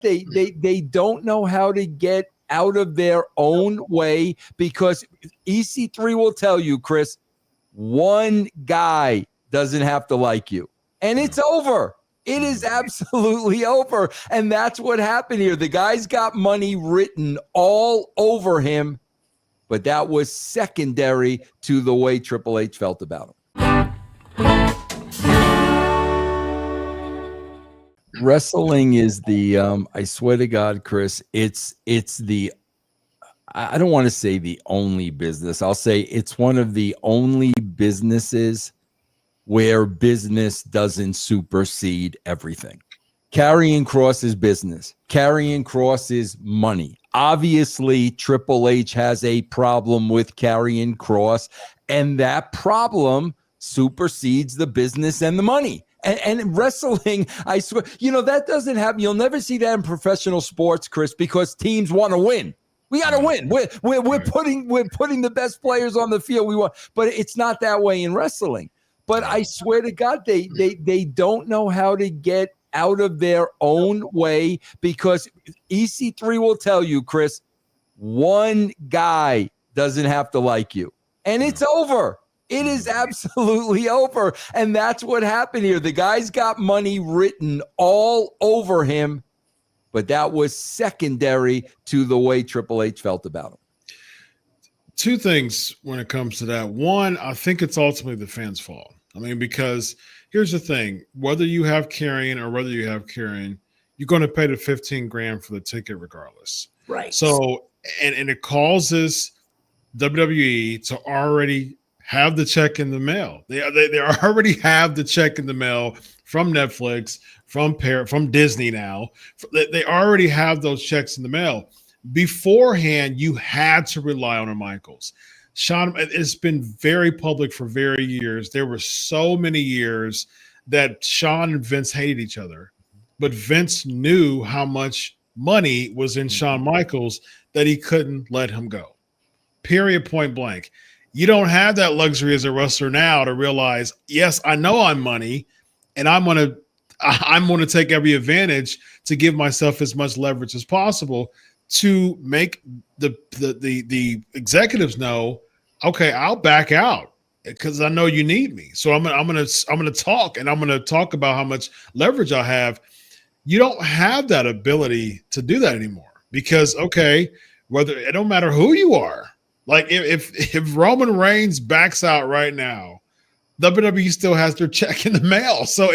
They don't know how to get out of their own way, because EC3 will tell you, Chris, one guy doesn't have to like you, and it's over. It is absolutely over. And that's what happened here. The guy's got money written all over him, but that was secondary to the way Triple H felt about him. Wrestling is the, I swear to God, Chris, it's the, I don't want to say the only business. I'll say it's one of the only businesses where business doesn't supersede everything. Karrion Kross is business. Karrion Kross is money. Obviously, Triple H has a problem with Karrion Kross, and that problem supersedes the business and the money. And wrestling, I swear, that doesn't happen. You'll never see that in professional sports, Chris, because teams want to win. We got to win. We're putting the best players on the field. We want, but it's not that way in wrestling. But I swear to God, they don't know how to get out of their own way, because EC3 will tell you, Chris, one guy doesn't have to like you, and it's over. It is absolutely over. And that's what happened here. The guy's got money written all over him, but that was secondary to the way Triple H felt about him. Two things when it comes to that. One, I think it's ultimately the fans' fault. I mean, because here's the thing, whether you have Karrion or whether you have Karrion, you're going to pay the $15,000 for the ticket regardless. Right. So, and it causes WWE to already have the check in the mail. They already have the check in the mail from Netflix, from Disney now. They already have those checks in the mail. Beforehand, you had to rely on the Michaels. Shawn, it's been very public for very years. There were so many years that Shawn and Vince hated each other, but Vince knew how much money was in Shawn Michaels that he couldn't let him go. Period, point blank. You don't have that luxury as a wrestler now to realize, yes, I know I'm money, and I'm gonna take every advantage to give myself as much leverage as possible to make the executives know, okay, I'll back out because I know you need me. So I'm gonna talk, and I'm gonna talk about how much leverage I have. You don't have that ability to do that anymore, because whether it don't matter who you are. Like if Roman Reigns backs out right now, WWE still has their check in the mail. So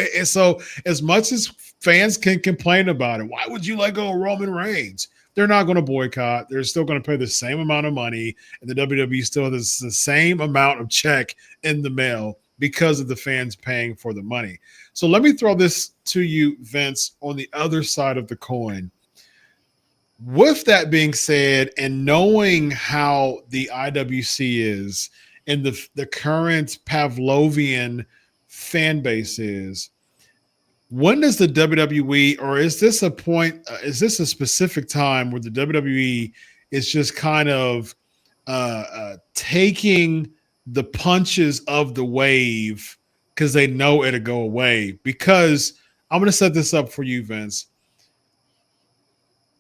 as much as fans can complain about it, why would you let go of Roman Reigns? They're not going to boycott. They're still going to pay the same amount of money, and the WWE still has the same amount of check in the mail because of the fans paying for the money. So let me throw this to you, Vince, on the other side of the coin. With that being said, and knowing how the IWC is and the current Pavlovian fan base is, when does the WWE, or is this a point, is this a specific time where the WWE is just kind of taking the punches of the wave because they know it'll go away? Because I'm going to set this up for you, Vince.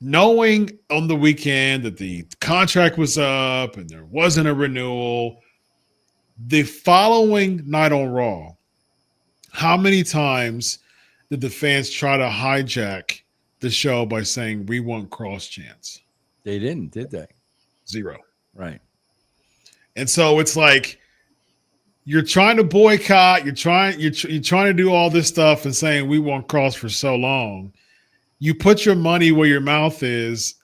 Knowing on the weekend that the contract was up and there wasn't a renewal, the following night on Raw, how many times did the fans try to hijack the show by saying, "We want Kross chants"? They didn't, did they? Zero. Right. And so it's like you're trying to boycott, you're trying to do all this stuff and saying we want Kross for so long. You put your money where your mouth is,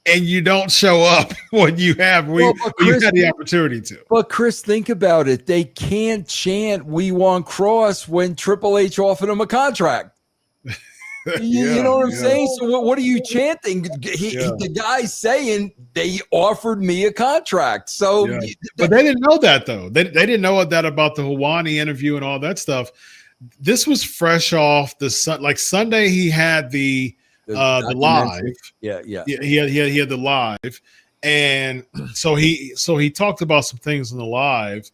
and you don't show up when you have you had the opportunity to. But Chris, think about it. They can't chant "We want Kross" when Triple H offered him a contract. You know what I'm saying? So what are you chanting? The guy's saying they offered me a contract. So, but they didn't know that though. They didn't know that about the Helwani interview and all that stuff. This was fresh off the Sunday. He had the live. Yeah. He had the live, and so he talked about some things in the live,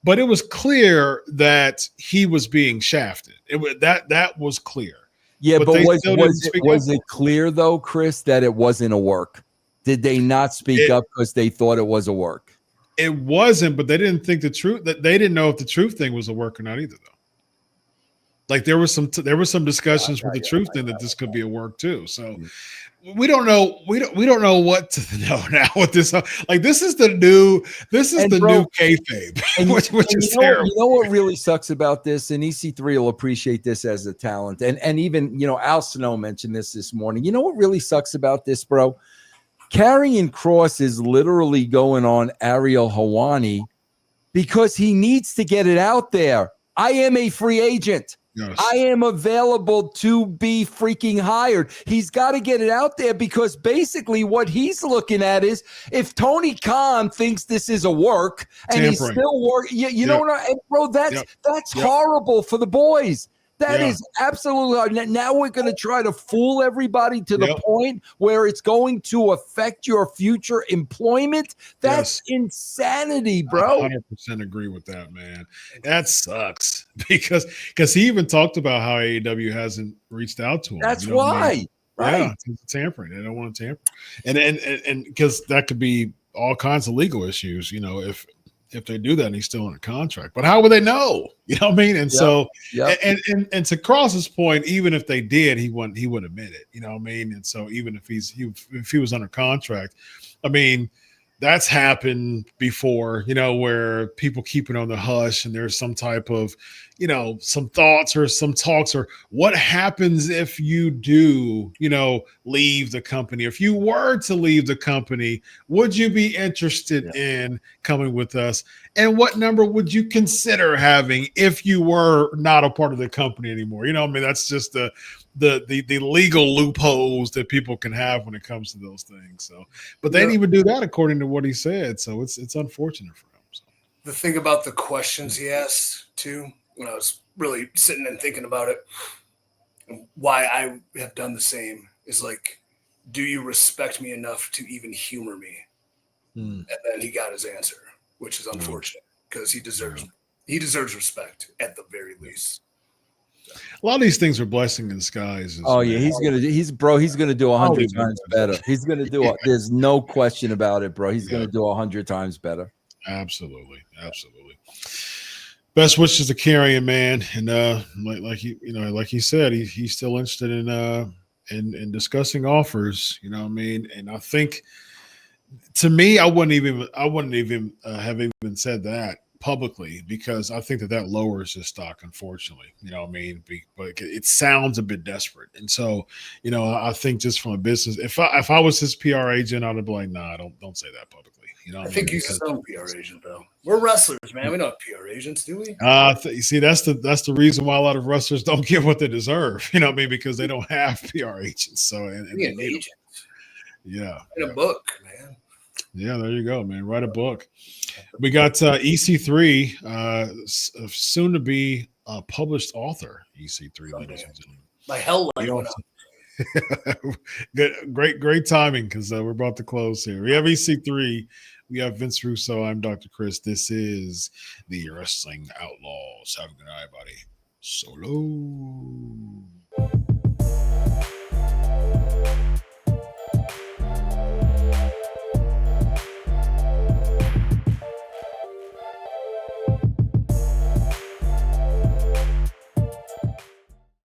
but it was clear that he was being shafted. That was clear. Yeah, but they was still didn't speak up. it clear though, Chris, that it wasn't a work? Did they not speak up because they thought it was a work? It wasn't, but they didn't think the truth. That they didn't know if the truth thing was a work or not either, though. Like there were some discussions with the truth thing that this could be a work too. So we don't know. We don't know what to know now with this. Like this is the new kayfabe, which is terrible. You know what really sucks about this, and EC3 will appreciate this as a talent, and even Al Snow mentioned this morning. You know what really sucks about this, bro? Karrion Kross is literally going on Ariel Helwani because he needs to get it out there. I am a free agent. Yes. I am available to be freaking hired. He's got to get it out there because basically what he's looking at is if Tony Khan thinks this is a work and he's still working, you know what, bro, that's horrible for the boys. That is absolutely. Now we're going to try to fool everybody to the point where it's going to affect your future employment. That's insanity, bro. 100% agree with that, man. That sucks because he even talked about how AEW hasn't reached out to him. That's why. I mean? Right. Yeah, it's tampering. They don't want to tamper, and because that could be all kinds of legal issues. If they do that and he's still in a contract. But how would they know? You know what I mean? And so and to Kross's point, even if they did, he wouldn't admit it. You know what I mean? And so even if he was under contract, I mean, that's happened before, where people keep it on the hush and there's some type of, some thoughts or some talks or what happens if you do, leave the company. If you were to leave the company, would you be interested in coming with us? And what number would you consider having if you were not a part of the company anymore? I mean, that's just the legal loopholes that people can have when it comes to those things. So, but they didn't even do that according to what he said. So it's unfortunate for him. So. The thing about the questions he asked too, when I was really sitting and thinking about it, why I have done the same is like, do you respect me enough to even humor me? And then he got his answer, which is unfortunate because he deserves respect at the very least. A lot of these things are blessing in disguise. He's gonna do 100 times better. He's gonna do it. There's no question about it, bro. He's gonna do 100 times better. Absolutely. Best wishes to Karrion, man. And like he said, he's still interested in discussing offers. You know what I mean? And I think, to me, I wouldn't even have even said that publicly because I think that lowers his stock, unfortunately. You know what I mean? But it sounds a bit desperate. And so, I think just from a business, if I was his PR agent, I'd be like, nah, don't say that publicly. I think you still a PR agent, though. We're wrestlers, man. We don't have PR agents, do we? See, that's the reason why a lot of wrestlers don't get what they deserve. You know what I mean? Because they don't have PR agents. So and be an agent. Yeah. Write a book, man. Yeah, there you go, man. Write a book. We got EC3, soon to be a published author. EC3, ladies and gentlemen. My hell light went up. Good, great timing because we're about to close here. We have EC3. We have Vince Russo. I'm Dr. Chris. This is the Wrestling Outlaws. Have a good night, buddy. Solo.